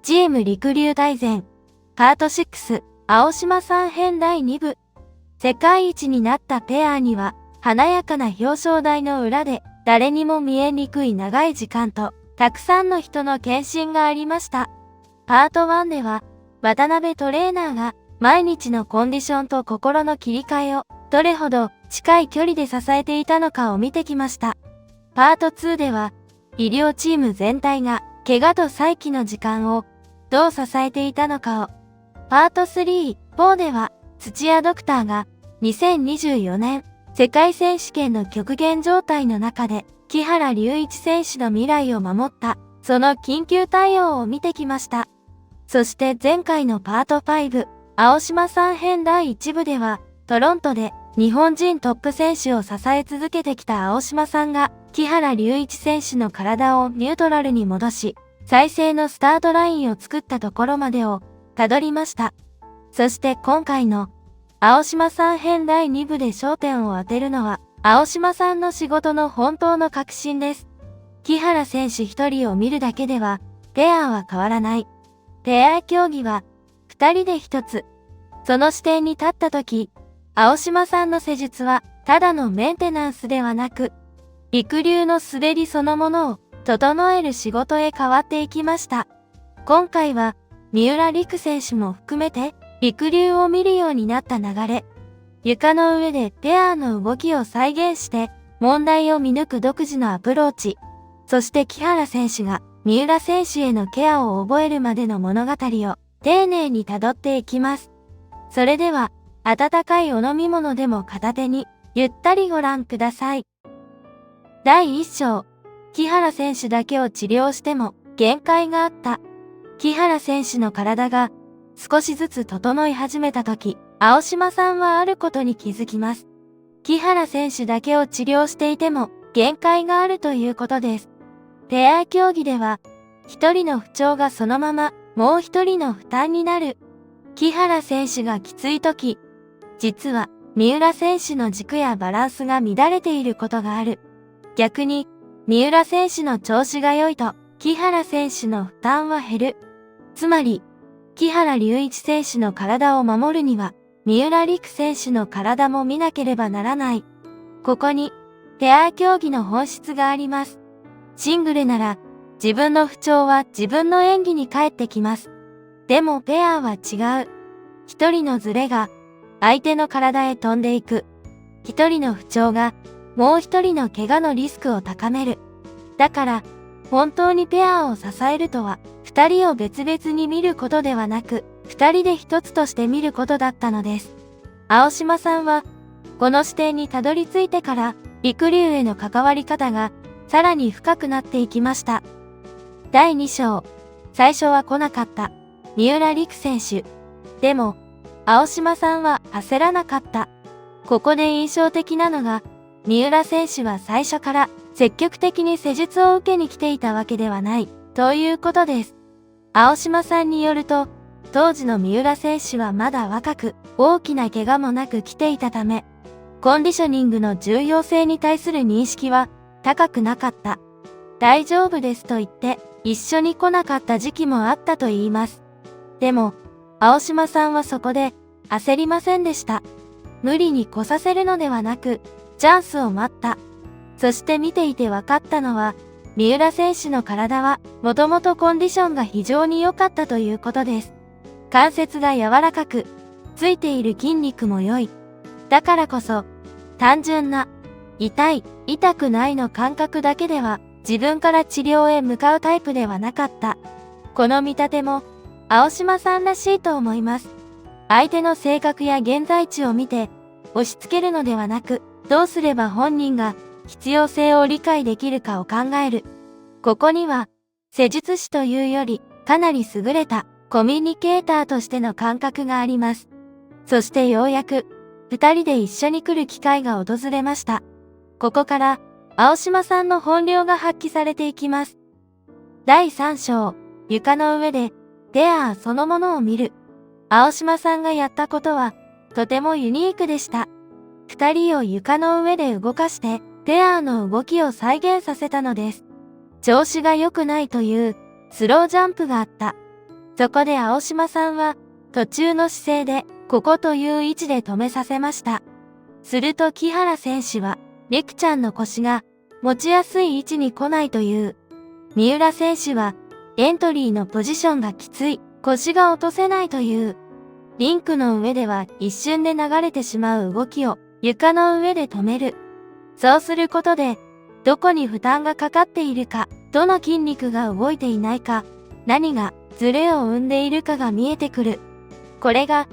チーム陸流大全、パート6、青島さん編第2部。世界一になったペアには、華やかな表彰台の裏で、誰にも見えにくい長い時間と、たくさんの人の献身がありました。パート1では、渡辺トレーナーが、毎日のコンディションと心の切り替えを、どれほど近い距離で支えていたのかを見てきました。パート2では、医療チーム全体が、怪我と再起の時間を、どう支えていたのかを。パート3、4では、土屋ドクターが、2024年、世界選手権の極限状態の中で、木原龍一選手の未来を守った、その緊急対応を見てきました。そして前回のパート5、青島さん編第1部では、トロントで日本人トップ選手を支え続けてきた青島さんが、木原龍一選手の体をニュートラルに戻し、再生のスタートラインを作ったところまでをたどりました。そして今回の青島さん編第2部で焦点を当てるのは、青島さんの仕事の本当の核心です。木原選手一人を見るだけでは、ペアは変わらない。ペア競技は、二人で一つ。その視点に立ったとき、青島さんの施術は、ただのメンテナンスではなく、陸流の滑りそのものを、整える仕事へ変わっていきました。今回は、三浦璃来選手も含めて、陸流を見るようになった流れ。床の上でペアの動きを再現して、問題を見抜く独自のアプローチ。そして木原選手が、三浦選手へのケアを覚えるまでの物語を、丁寧に辿っていきます。それでは、温かいお飲み物でも片手に、ゆったりご覧ください。第1章。木原選手だけを治療しても限界があった。木原選手の体が少しずつ整い始めた時、青島さんはあることに気づきます。木原選手だけを治療していても限界があるということです。ペア競技では、一人の不調がそのままもう一人の負担になる。木原選手がきつい時、実は三浦選手の軸やバランスが乱れていることがある。逆に、三浦選手の調子が良いと、木原選手の負担は減る。つまり、木原龍一選手の体を守るには、三浦璃来選手の体も見なければならない。ここに、ペア競技の本質があります。シングルなら、自分の不調は自分の演技に返ってきます。でもペアは違う。一人のズレが、相手の体へ飛んでいく。一人の不調が、もう一人の怪我のリスクを高める。だから、本当にペアを支えるとは、二人を別々に見ることではなく、二人で一つとして見ることだったのです。青島さんは、この視点にたどり着いてから、陸流への関わり方が、さらに深くなっていきました。第2章。最初は来なかった。三浦璃来選手。でも、青島さんは焦らなかった。ここで印象的なのが、三浦選手は最初から積極的に施術を受けに来ていたわけではない、ということです。青島さんによると、当時の三浦選手はまだ若く、大きな怪我もなく来ていたため、コンディショニングの重要性に対する認識は高くなかった。大丈夫ですと言って、一緒に来なかった時期もあったと言います。でも、青島さんはそこで焦りませんでした。無理に来させるのではなく、チャンスを待った。そして見ていて分かったのは、三浦選手の体は、もともとコンディションが非常に良かったということです。関節が柔らかく、ついている筋肉も良い。だからこそ、単純な、痛い、痛くないの感覚だけでは、自分から治療へ向かうタイプではなかった。この見立ても、青島さんらしいと思います。相手の性格や現在地を見て、押し付けるのではなく、どうすれば本人が必要性を理解できるかを考える。ここには、施術師というより、かなり優れたコミュニケーターとしての感覚があります。そしてようやく、二人で一緒に来る機会が訪れました。ここから、青島さんの本領が発揮されていきます。第3章、床の上で、ペアそのものを見る。青島さんがやったことは、とてもユニークでした。二人を床の上で動かして、ペアの動きを再現させたのです。調子が良くないという、スロージャンプがあった。そこで青島さんは途中の姿勢でここという位置で止めさせました。すると木原選手はりくちゃんの腰が持ちやすい位置に来ないという。三浦選手はエントリーのポジションがきつい、腰が落とせないという。リンクの上では一瞬で流れてしまう動きを床の上で止める。そうすることで、どこに負担がかかっているか、どの筋肉が動いていないか、何がズレを生んでいるかが見えてくる。これが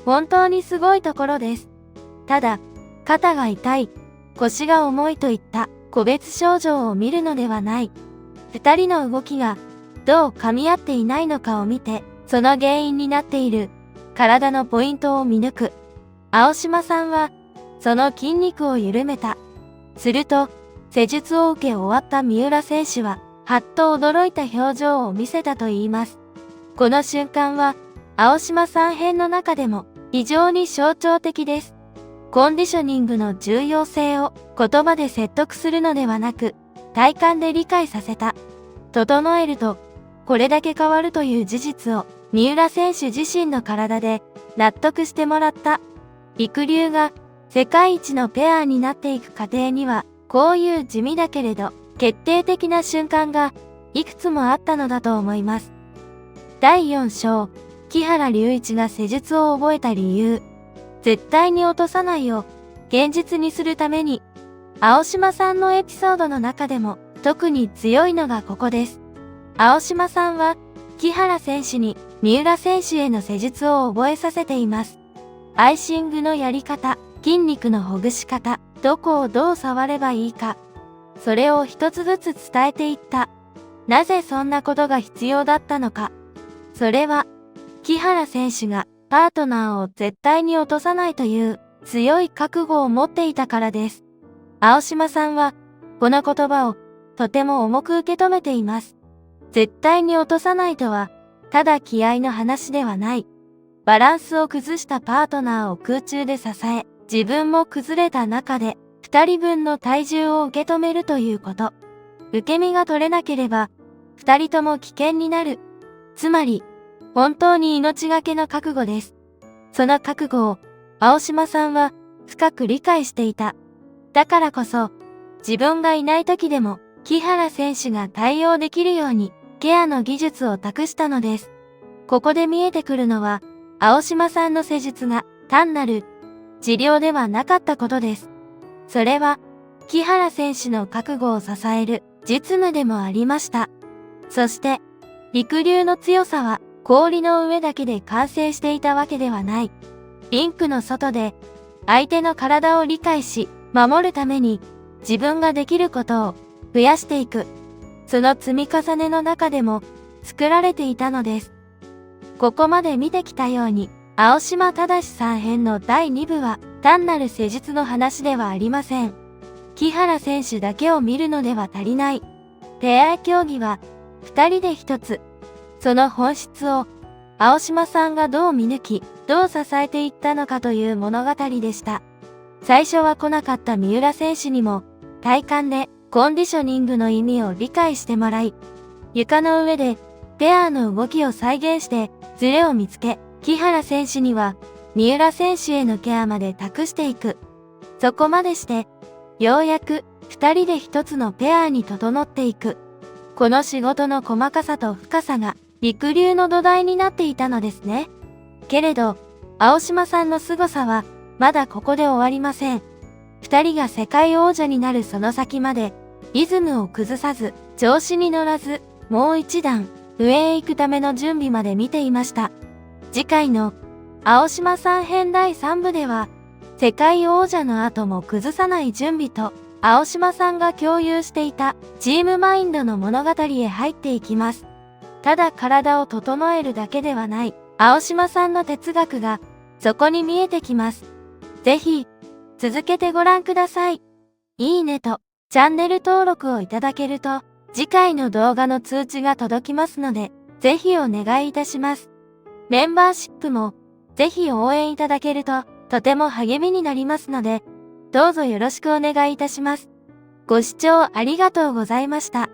本当にすごいところです。ただ、肩が痛い、腰が重いといった個別症状を見るのではない。二人の動きがどう噛み合っていないのかを見て、その原因になっている体のポイントを見抜く。青島さんは、その筋肉を緩めた。すると、施術を受け終わった三浦選手は、はっと驚いた表情を見せたといいます。この瞬間は、青島さん編の中でも非常に象徴的です。コンディショニングの重要性を言葉で説得するのではなく、体感で理解させた。整えると、これだけ変わるという事実を、三浦選手自身の体で納得してもらった。りくりゅうが世界一のペアになっていく過程には、こういう地味だけれど決定的な瞬間がいくつもあったのだと思います。第4章、木原隆一が施術を覚えた理由。絶対に落とさないを現実にするために、青島さんのエピソードの中でも特に強いのがここです。青島さんは木原選手に三浦選手への施術を覚えさせています。アイシングのやり方、筋肉のほぐし方、どこをどう触ればいいか。それを一つずつ伝えていった。なぜそんなことが必要だったのか。それは、木原選手がパートナーを絶対に落とさないという強い覚悟を持っていたからです。青島さんは、この言葉をとても重く受け止めています。絶対に落とさないとは、ただ気合の話ではない。バランスを崩したパートナーを空中で支え、自分も崩れた中で、二人分の体重を受け止めるということ。受け身が取れなければ、二人とも危険になる。つまり、本当に命がけの覚悟です。その覚悟を、青島さんは深く理解していた。だからこそ、自分がいない時でも、木原選手が対応できるように、ケアの技術を託したのです。ここで見えてくるのは、青島さんの施術が単なる治療ではなかったことです。それは、木原選手の覚悟を支える実務でもありました。そして、りくりゅうの強さは氷の上だけで完成していたわけではない。リンクの外で、相手の体を理解し、守るために、自分ができることを増やしていく。その積み重ねの中でも作られていたのです。ここまで見てきたように、青島正さん編の第2部は単なる施術の話ではありません。木原選手だけを見るのでは足りない。ペア競技は2人で1つ。その本質を青島さんがどう見抜き、どう支えていったのかという物語でした。最初は来なかった三浦選手にも体感でコンディショニングの意味を理解してもらい、床の上でペアの動きを再現してズレを見つけ、木原選手には三浦選手へのケアまで託していく。そこまでして、ようやく二人で一つのペアに整っていく。この仕事の細かさと深さがりくりゅうの土台になっていたのですね。けれど、青島さんの凄さはまだここで終わりません。二人が世界王者になるその先まで、リズムを崩さず、調子に乗らず、もう一段、上へ行くための準備まで見ていました。次回の、青島さん編第3部では、世界王者の後も崩さない準備と、青島さんが共有していたチームマインドの物語へ入っていきます。ただ体を整えるだけではない、青島さんの哲学が、そこに見えてきます。ぜひ、続けてご覧ください。いいねと、チャンネル登録をいただけると、次回の動画の通知が届きますので、ぜひお願いいたします。メンバーシップも、ぜひ応援いただけると、とても励みになりますので、どうぞよろしくお願いいたします。ご視聴ありがとうございました。